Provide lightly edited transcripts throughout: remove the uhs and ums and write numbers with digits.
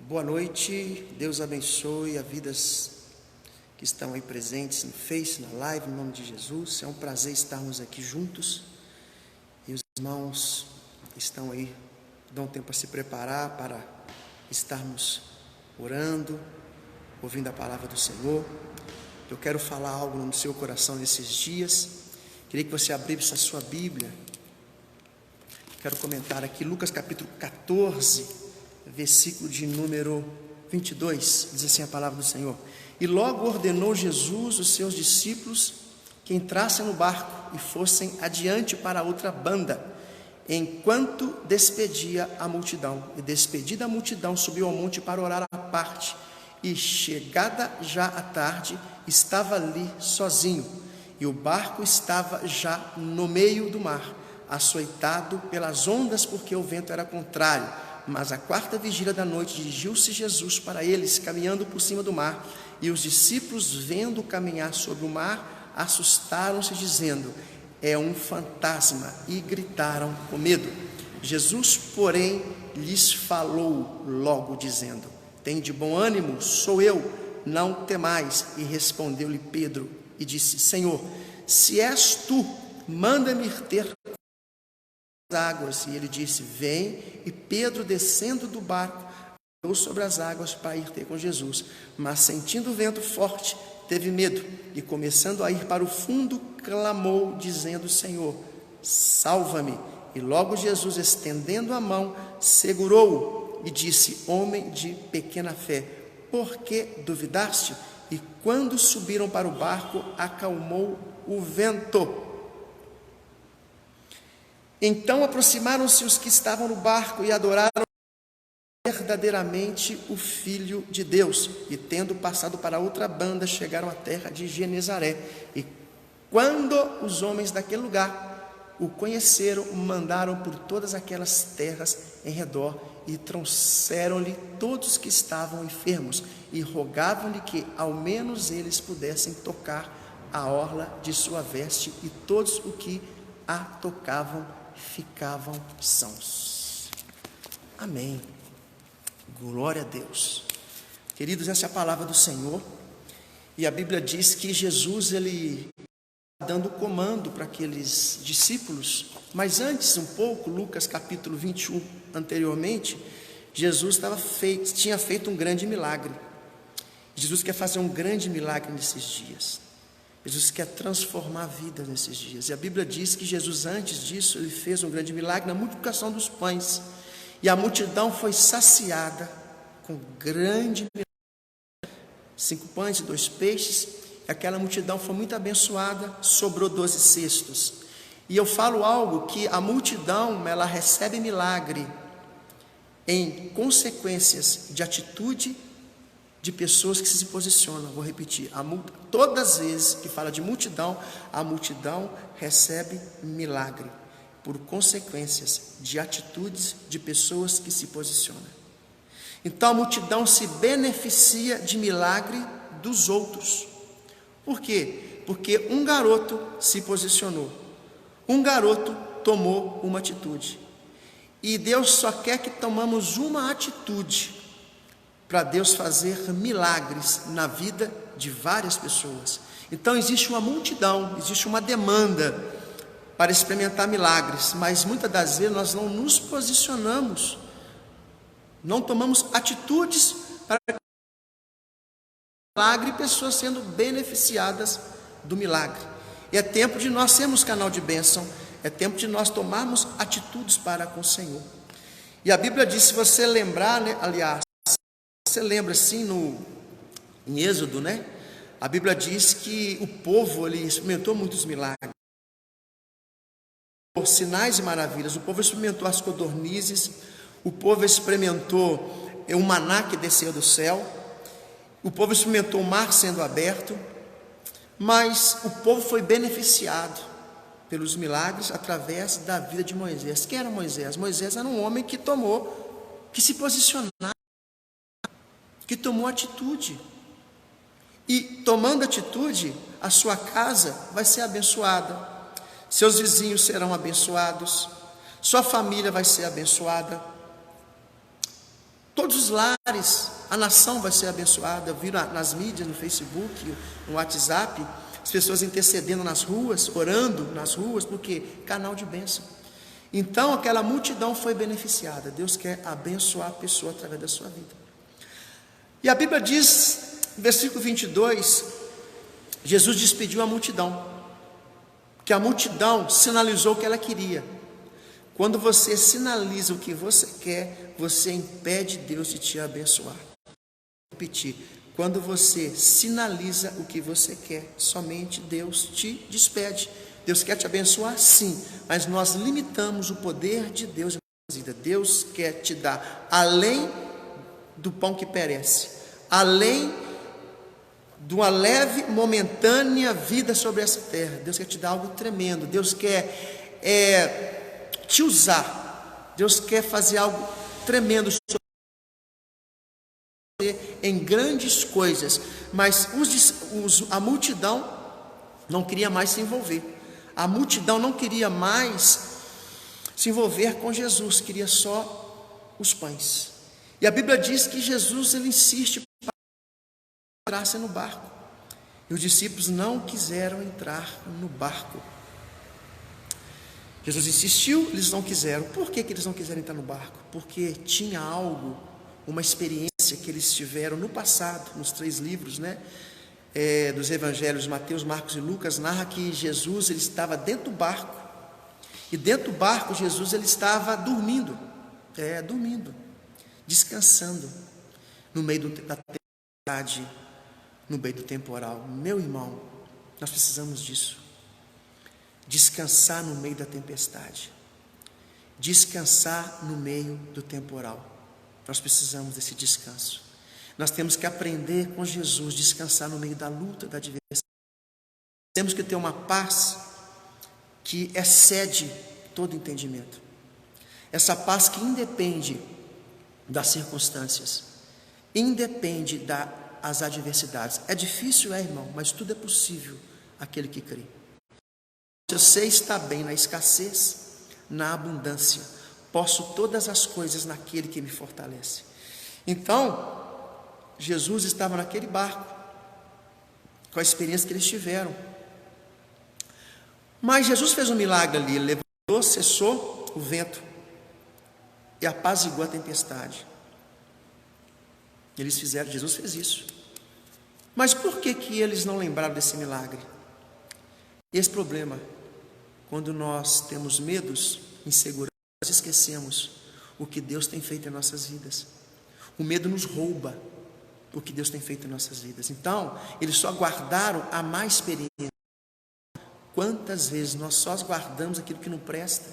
Boa noite, Deus abençoe as vidas que estão aí presentes no Face, na live, em nome de Jesus. É um prazer estarmos aqui juntos. E os irmãos estão aí, dão tempo para se preparar, para estarmos orando, ouvindo a palavra do Senhor. Eu quero falar algo no seu coração nesses dias. Queria que você abrisse a sua Bíblia. Quero comentar aqui Lucas capítulo 14, versículo de número 22, diz assim a palavra do Senhor: E logo ordenou Jesus os seus discípulos que entrassem no barco e fossem adiante para outra banda, enquanto despedia a multidão. E despedida a multidão, subiu ao monte para orar à parte, e chegada já a tarde, estava ali sozinho, e o barco estava já no meio do mar, açoitado pelas ondas, porque o vento era contrário. Mas à quarta vigília da noite dirigiu-se Jesus para eles, caminhando por cima do mar, e os discípulos, vendo caminhar sobre o mar, assustaram-se, dizendo: é um fantasma, e gritaram com medo. Jesus, porém, lhes falou logo, dizendo: tende bom ânimo, sou eu, não temais. E respondeu-lhe Pedro e disse: Senhor, se és tu, manda-me ir ter águas. E ele disse: vem. E Pedro, descendo do barco, andou sobre as águas para ir ter com Jesus, mas sentindo o vento forte, teve medo, e começando a ir para o fundo, clamou, dizendo: Senhor, salva-me. E logo Jesus, estendendo a mão, segurou-o e disse: homem de pequena fé, por que duvidaste? E quando subiram para o barco, acalmou o vento. Então aproximaram-se os que estavam no barco e adoraram verdadeiramente o Filho de Deus. E tendo passado para outra banda, chegaram à terra de Genezaré. E quando os homens daquele lugar o conheceram, mandaram por todas aquelas terras em redor e trouxeram-lhe todos que estavam enfermos e rogavam-lhe que ao menos eles pudessem tocar a orla de sua veste, e todos os que a tocavam ficavam sãos. Amém. Glória a Deus. Queridos, essa é a palavra do Senhor. E a Bíblia diz que Jesus, ele dando comando para aqueles discípulos. Mas antes um pouco, Lucas capítulo 21, anteriormente, Jesus tinha feito um grande milagre. Jesus quer fazer um grande milagre nesses dias. Jesus quer transformar vidas nesses dias. E a Bíblia diz que Jesus, antes disso, ele fez um grande milagre na multiplicação dos pães. E a multidão foi saciada com grande milagre. 5 pães e 2 peixes. E aquela multidão foi muito abençoada, sobrou 12 cestos. E eu falo algo que a multidão, ela recebe milagre em consequências de atitude de pessoas que se posicionam. Vou repetir, todas as vezes que fala de multidão, a multidão recebe milagre por consequências de atitudes de pessoas que se posicionam. Então a multidão se beneficia de milagre dos outros. Por quê? Porque um garoto se posicionou, um garoto tomou uma atitude, e Deus só quer que tomamos uma atitude para Deus fazer milagres na vida de várias pessoas. Então existe uma multidão, existe uma demanda para experimentar milagres, mas muitas das vezes nós não nos posicionamos, não tomamos atitudes para milagre e pessoas sendo beneficiadas do milagre. E é tempo de nós sermos canal de bênção, é tempo de nós tomarmos atitudes para com o Senhor. E a Bíblia diz, se você lembrar, né, aliás, você lembra assim em Êxodo, né? A Bíblia diz que o povo ali experimentou muitos milagres, sinais e maravilhas. O povo experimentou as codornizes, o povo experimentou o maná que desceu do céu, o povo experimentou o mar sendo aberto, mas o povo foi beneficiado pelos milagres através da vida de Moisés. Quem era Moisés? Moisés era um homem que se posicionava, que tomou atitude. E tomando atitude, a sua casa vai ser abençoada, seus vizinhos serão abençoados, sua família vai ser abençoada, Todos os lares, a nação vai ser abençoada. Viram nas mídias, no Facebook, no WhatsApp, as pessoas intercedendo nas ruas, orando nas ruas, porque canal de bênção. Então aquela multidão foi beneficiada. Deus quer abençoar a pessoa através da sua vida. E a Bíblia diz, versículo 22, Jesus despediu a multidão, que a multidão sinalizou o que ela queria. Quando você sinaliza o que você quer, você impede Deus de te abençoar. Vou repetir, quando você sinaliza o que você quer, somente Deus te despede. Deus quer te abençoar, sim, mas nós limitamos o poder de Deus na nossa vida. Deus quer te dar além do pão que perece, além de uma leve, momentânea vida sobre essa terra. Deus quer te dar algo tremendo. Deus quer te usar. Deus quer fazer algo tremendo sobre você em grandes coisas. Mas a multidão não queria mais se envolver. A multidão não queria mais se envolver com Jesus, queria só os pães. E a Bíblia diz que Jesus, ele insiste para entrar no barco. E os discípulos não quiseram entrar no barco. Jesus insistiu, eles não quiseram. Por que eles não quiseram entrar no barco? Porque tinha algo, uma experiência que eles tiveram no passado, nos 3 livros, dos evangelhos, Mateus, Marcos e Lucas, narra que Jesus, ele estava dentro do barco. E dentro do barco, Jesus, ele estava dormindo, descansando, no meio da tempestade, no meio do temporal. Meu irmão, nós precisamos disso. Descansar no meio da tempestade, descansar no meio do temporal. Nós precisamos desse descanso. Nós temos que aprender com Jesus, descansar no meio da luta, da adversidade. Temos que ter uma paz que excede todo entendimento. Essa paz que independe das circunstâncias, independe das adversidades. É difícil, irmão, mas tudo é possível aquele que crê. Você está bem na escassez, na abundância. Posso todas as coisas naquele que me fortalece. Então, Jesus estava naquele barco, com a experiência que eles tiveram. Mas Jesus fez um milagre ali. Ele levantou, cessou o vento e apaziguou a tempestade. Jesus fez isso. Mas por que eles não lembraram desse milagre? Esse problema, quando nós temos medos, inseguranças, nós esquecemos o que Deus tem feito em nossas vidas. O medo nos rouba o que Deus tem feito em nossas vidas. Então, eles só guardaram a má experiência. Quantas vezes nós só guardamos aquilo que não presta?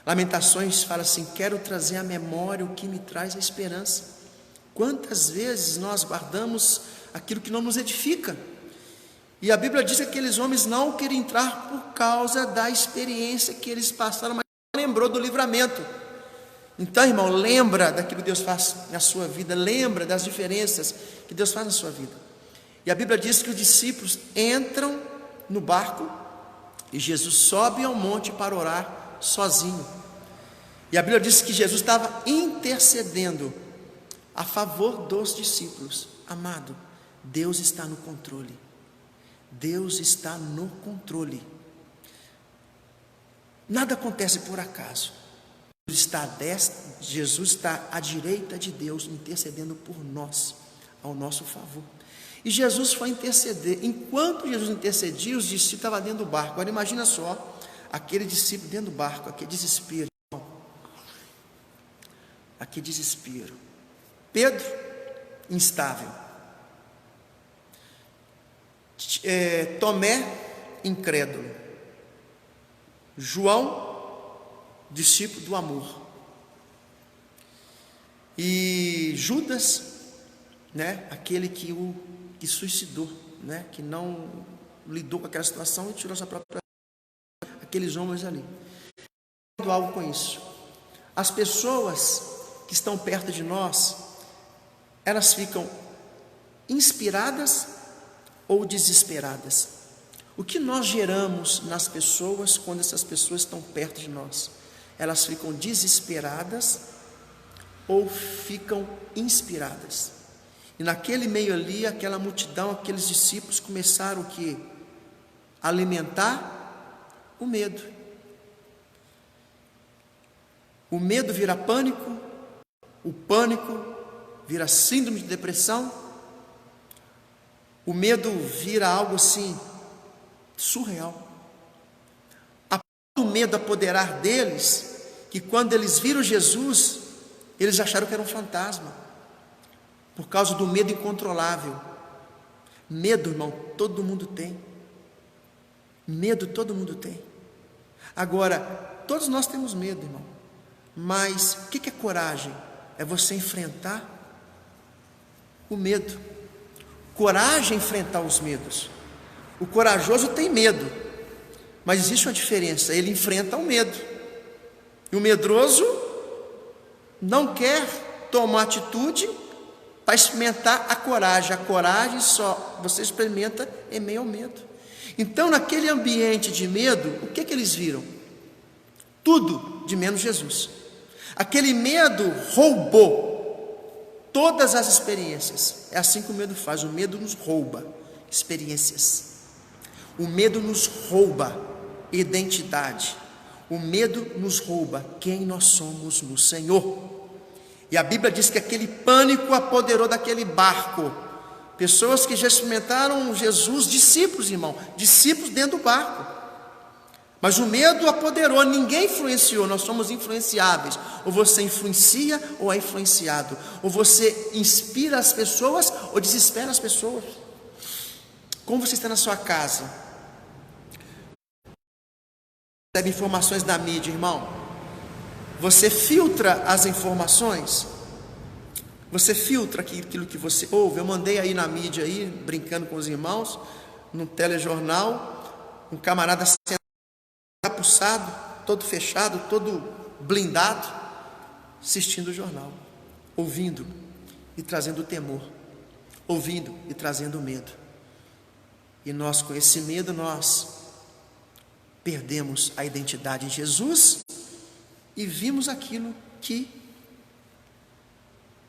Lamentações fala assim: quero trazer à memória o que me traz a esperança. Quantas vezes nós guardamos aquilo que não nos edifica? E a Bíblia diz que aqueles homens não queriam entrar por causa da experiência que eles passaram, mas não lembrou do livramento. Então, irmão, lembra daquilo que Deus faz na sua vida, lembra das diferenças que Deus faz na sua vida. E a Bíblia diz que os discípulos entram no barco e Jesus sobe ao monte para orar sozinho. E a Bíblia diz que Jesus estava intercedendo a favor dos discípulos. Amado, Deus está no controle. Deus está no controle. Nada acontece por acaso. Jesus está à direita de Deus, intercedendo por nós, ao nosso favor. E Jesus foi interceder. Enquanto Jesus intercedia, os discípulos estavam dentro do barco. Agora imagina só, aquele discípulo dentro do barco, aquele desespero. Aquele desespero. Pedro, instável. Tomé, incrédulo. João, discípulo do amor. E Judas, aquele que suicidou, que não lidou com aquela situação e tirou sua própria. Aqueles homens ali. Algo com isso. As pessoas que estão perto de nós, elas ficam inspiradas ou desesperadas. O que nós geramos nas pessoas quando essas pessoas estão perto de nós? Elas ficam desesperadas ou ficam inspiradas. E naquele meio ali, aquela multidão, aqueles discípulos começaram o quê? A alimentar o medo. O medo vira pânico, o pânico vira síndrome de depressão, o medo vira algo assim surreal. A ponto do medo apoderar deles, que quando eles viram Jesus, eles acharam que era um fantasma, por causa do medo incontrolável. Medo, irmão, todo mundo tem. Medo todo mundo tem. Agora, todos nós temos medo, irmão. Mas o que é coragem? É você enfrentar o medo. Coragem é enfrentar os medos. O corajoso tem medo, mas existe uma diferença: ele enfrenta o medo. E o medroso não quer tomar atitude para experimentar a coragem. A coragem só você experimenta em meio ao medo. Então, naquele ambiente de medo, o que eles viram? Tudo de menos Jesus. Aquele medo roubou todas as experiências. É assim que o medo faz. O medo nos rouba experiências. O medo nos rouba identidade. O medo nos rouba quem nós somos no Senhor. E a Bíblia diz que aquele pânico apoderou daquele barco. Pessoas que já experimentaram Jesus, discípulos, irmão, discípulos dentro do barco. Mas o medo apoderou, ninguém influenciou, nós somos influenciáveis. Ou você influencia ou é influenciado. Ou você inspira as pessoas ou desespera as pessoas. Como você está na sua casa? Recebe informações da mídia, irmão. Você filtra as informações? Você filtra aquilo que você ouve? Eu mandei aí na mídia, aí, brincando com os irmãos, no telejornal, um camarada sendo capuçado, todo fechado, todo blindado, assistindo o jornal, ouvindo e trazendo temor, ouvindo e trazendo medo. E nós, com esse medo, nós perdemos a identidade em Jesus e vimos aquilo que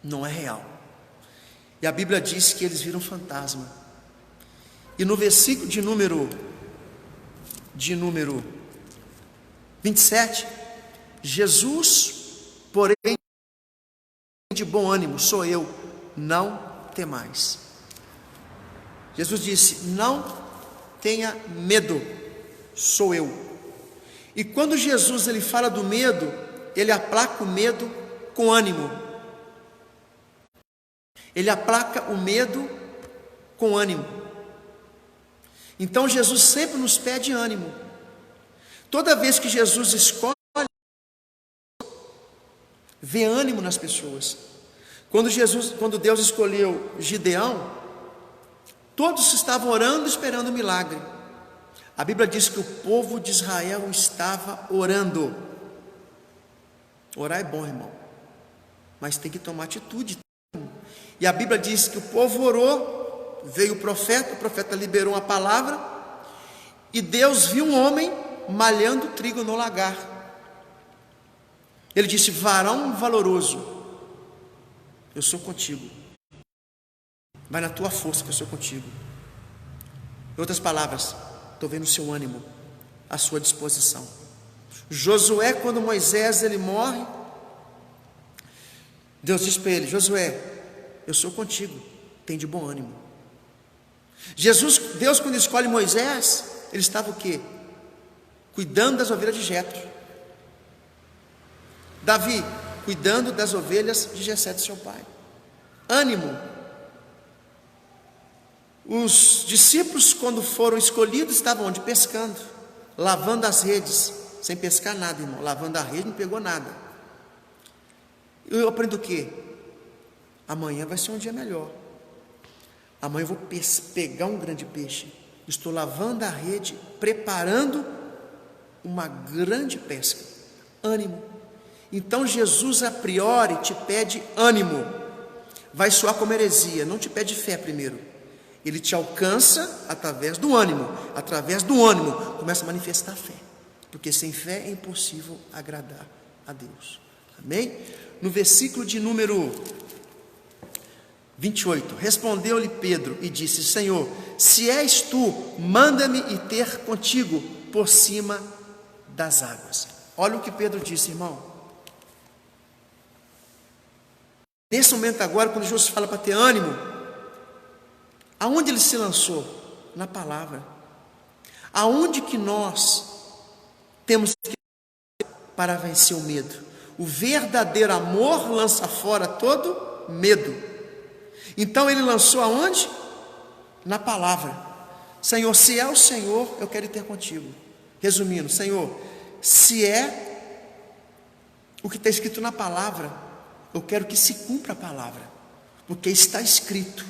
não é real. E a Bíblia diz que eles viram fantasma. E no versículo de número 27, Jesus, porém, de bom ânimo, sou eu, não temais. Jesus disse: não tenha medo, sou eu. E quando Jesus ele fala do medo, ele aplaca o medo com ânimo. Ele aplaca o medo com ânimo. Então Jesus sempre nos pede ânimo. Toda vez que Jesus escolhe, vê ânimo nas pessoas. Quando Deus escolheu Gideão, todos estavam orando, esperando o milagre. A Bíblia diz que o povo de Israel estava orando. Orar é bom, irmão, mas tem que tomar atitude. E a Bíblia diz que o povo orou, veio o profeta liberou uma palavra, e Deus viu um homem malhando trigo no lagar. Ele disse: varão valoroso, eu sou contigo, vai na tua força que eu sou contigo. Em outras palavras, estou vendo o seu ânimo, a sua disposição. Josué, quando Moisés ele morre, Deus diz para ele: Josué, eu sou contigo, tem de bom ânimo. Deus quando escolhe Moisés, ele estava o quê? Cuidando das ovelhas de Jetro. Davi, cuidando das ovelhas de Jessé, seu pai. Ânimo. Os discípulos, quando foram escolhidos, estavam onde? Pescando, lavando as redes, sem pescar nada, irmão. Lavando a rede, não pegou nada. Eu aprendo o quê? Amanhã vai ser um dia melhor. Amanhã eu vou pegar um grande peixe. Estou lavando a rede, preparando uma grande pesca. Ânimo. Então Jesus a priori te pede ânimo. Vai soar como heresia, não te pede fé primeiro. Ele te alcança através do ânimo. Através do ânimo começa a manifestar a fé. Porque sem fé é impossível agradar a Deus. Amém? No versículo de número 28, respondeu-lhe Pedro e disse: Senhor, se és tu, manda-me ir ter contigo por cima das águas. Olha o que Pedro disse, irmão. Nesse momento agora, quando Jesus fala para ter ânimo, aonde ele se lançou? Na palavra. Aonde que nós temos que ir para vencer o medo? O verdadeiro amor lança fora todo medo. Então ele lançou aonde? Na palavra. Senhor, se é o Senhor, eu quero ir ter contigo. Resumindo, Senhor, se é o que está escrito na palavra, eu quero que se cumpra a palavra, porque está escrito: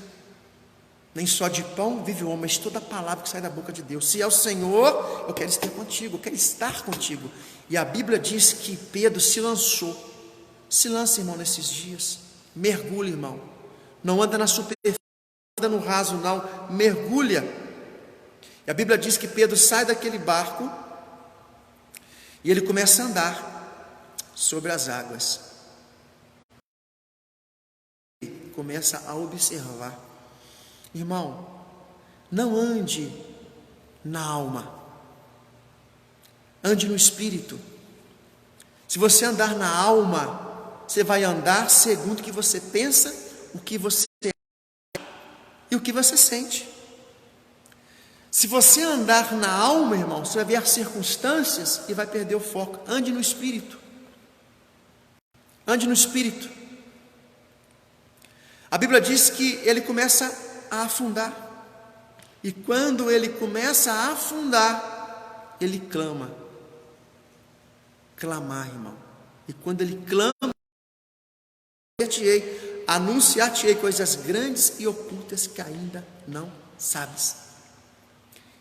nem só de pão vive o homem, mas toda a palavra que sai da boca de Deus. Se é o Senhor, eu quero estar contigo, eu quero estar contigo. E a Bíblia diz que Pedro se lançou. Se lança, irmão, nesses dias. Mergulha, irmão. Não anda na superfície, não anda no raso, não. Mergulha. E a Bíblia diz que Pedro sai daquele barco e ele começa a andar sobre as águas. Começa a observar. Irmão, não ande na alma, ande no espírito. Se você andar na alma, você vai andar segundo o que você pensa, o que você é e o que você sente. Se você andar na alma, irmão, você vai ver as circunstâncias e vai perder o foco. Ande no espírito. Ande no espírito. A Bíblia diz que ele começa a afundar. E quando ele começa a afundar, ele clama. Clamar, irmão. E quando ele clama, anunciar-te-ei coisas grandes e ocultas que ainda não sabes.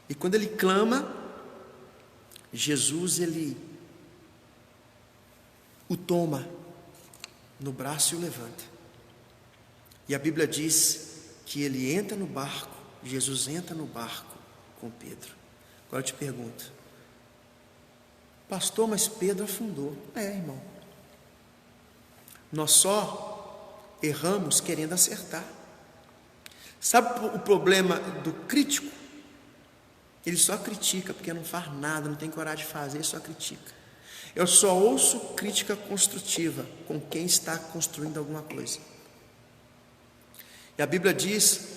E quando ele clama, Jesus, ele o toma no braço e o levanta. E a Bíblia diz que ele entra no barco, Jesus entra no barco com Pedro. Agora eu te pergunto, pastor, mas Pedro afundou. Irmão, nós só erramos querendo acertar. Sabe o problema do crítico? Ele só critica porque não faz nada, não tem coragem de fazer, ele só critica. Eu só ouço crítica construtiva com quem está construindo alguma coisa. E a Bíblia diz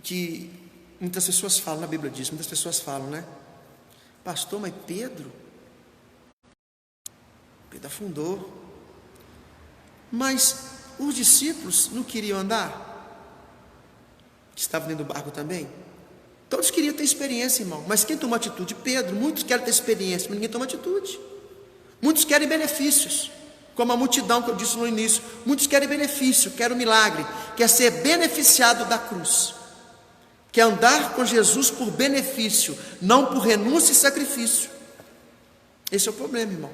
que muitas pessoas falam, na Bíblia diz, muitas pessoas falam, né? Pastor, mas Pedro afundou. Mas os discípulos não queriam andar? Que estavam dentro do barco também? Todos queriam ter experiência, irmão. Mas quem tomou atitude? Pedro. Muitos querem ter experiência, mas ninguém toma atitude. Muitos querem benefícios, como a multidão que eu disse no início. Muitos querem benefício, querem milagre, quer ser beneficiado da cruz, quer andar com Jesus por benefício, não por renúncia e sacrifício. Esse é o problema, irmão.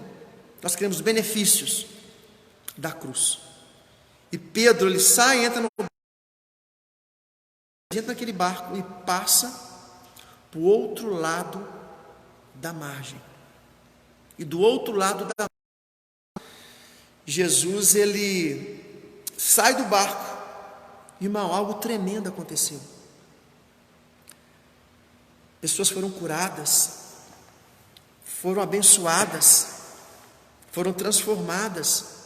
Nós queremos benefícios da cruz. E Pedro, ele sai, entra naquele barco e passa para o outro lado da margem. E do outro lado da margem, Jesus, ele sai do barco. Irmão, algo tremendo aconteceu. Pessoas foram curadas, foram abençoadas, foram transformadas.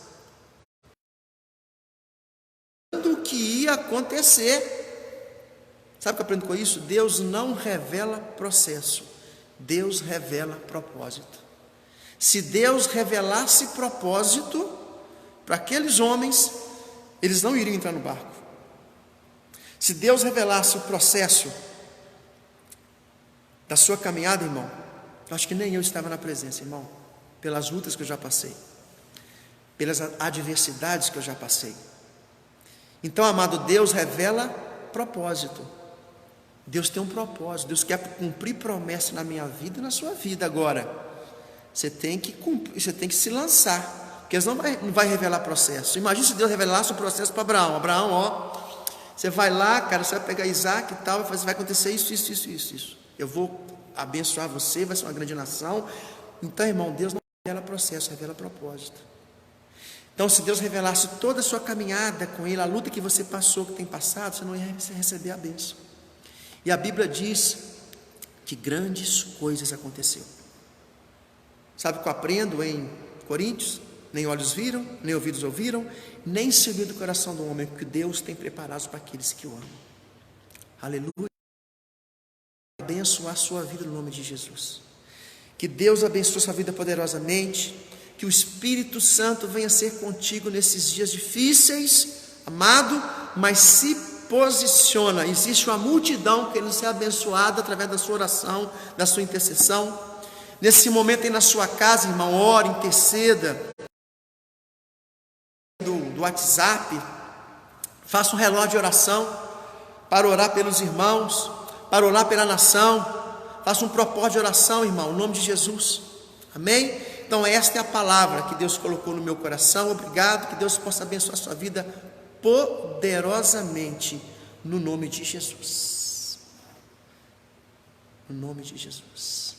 O que ia acontecer? Sabe o que eu aprendo com isso? Deus não revela processo, Deus revela propósito. Se Deus revelasse propósito para aqueles homens, eles não iriam entrar no barco. Se Deus revelasse o processo da sua caminhada, irmão, eu acho que nem eu estava na presença, irmão, pelas lutas que eu já passei, pelas adversidades que eu já passei. Então, amado, Deus revela propósito. Deus tem um propósito, Deus quer cumprir promessa na minha vida e na sua vida. Agora, você tem que cumprir, você tem que se lançar, porque Deus não vai revelar processo. Imagina se Deus revelasse o processo para Abraão. Abraão, ó, você vai lá, cara, você vai pegar Isaac e tal, vai acontecer isso. Eu vou abençoar você, vai ser uma grande nação. Então, irmão, Deus não revela processo, revela propósito. Então, se Deus revelasse toda a sua caminhada com Ele, a luta que você passou, que tem passado, você não ia receber a bênção. E a Bíblia diz que grandes coisas aconteceram. Sabe o que eu aprendo em Coríntios? Nem olhos viram, nem ouvidos ouviram, nem subiu do coração do homem, porque Deus tem preparado para aqueles que o amam. Aleluia. Abençoar a sua vida no nome de Jesus. Que Deus abençoe a sua vida poderosamente. Que o Espírito Santo venha ser contigo nesses dias difíceis, amado, mas se posiciona. Existe uma multidão querendo ser abençoada através da sua oração, da sua intercessão. Nesse momento aí na sua casa, irmão, ore, interceda. Do WhatsApp, faça um relógio de oração para orar pelos irmãos, para orar pela nação. Faça um propósito de oração, irmão, em nome de Jesus. Amém? Então esta é a palavra que Deus colocou no meu coração. Obrigado, que Deus possa abençoar a sua vida poderosamente, no nome de Jesus. No nome de Jesus.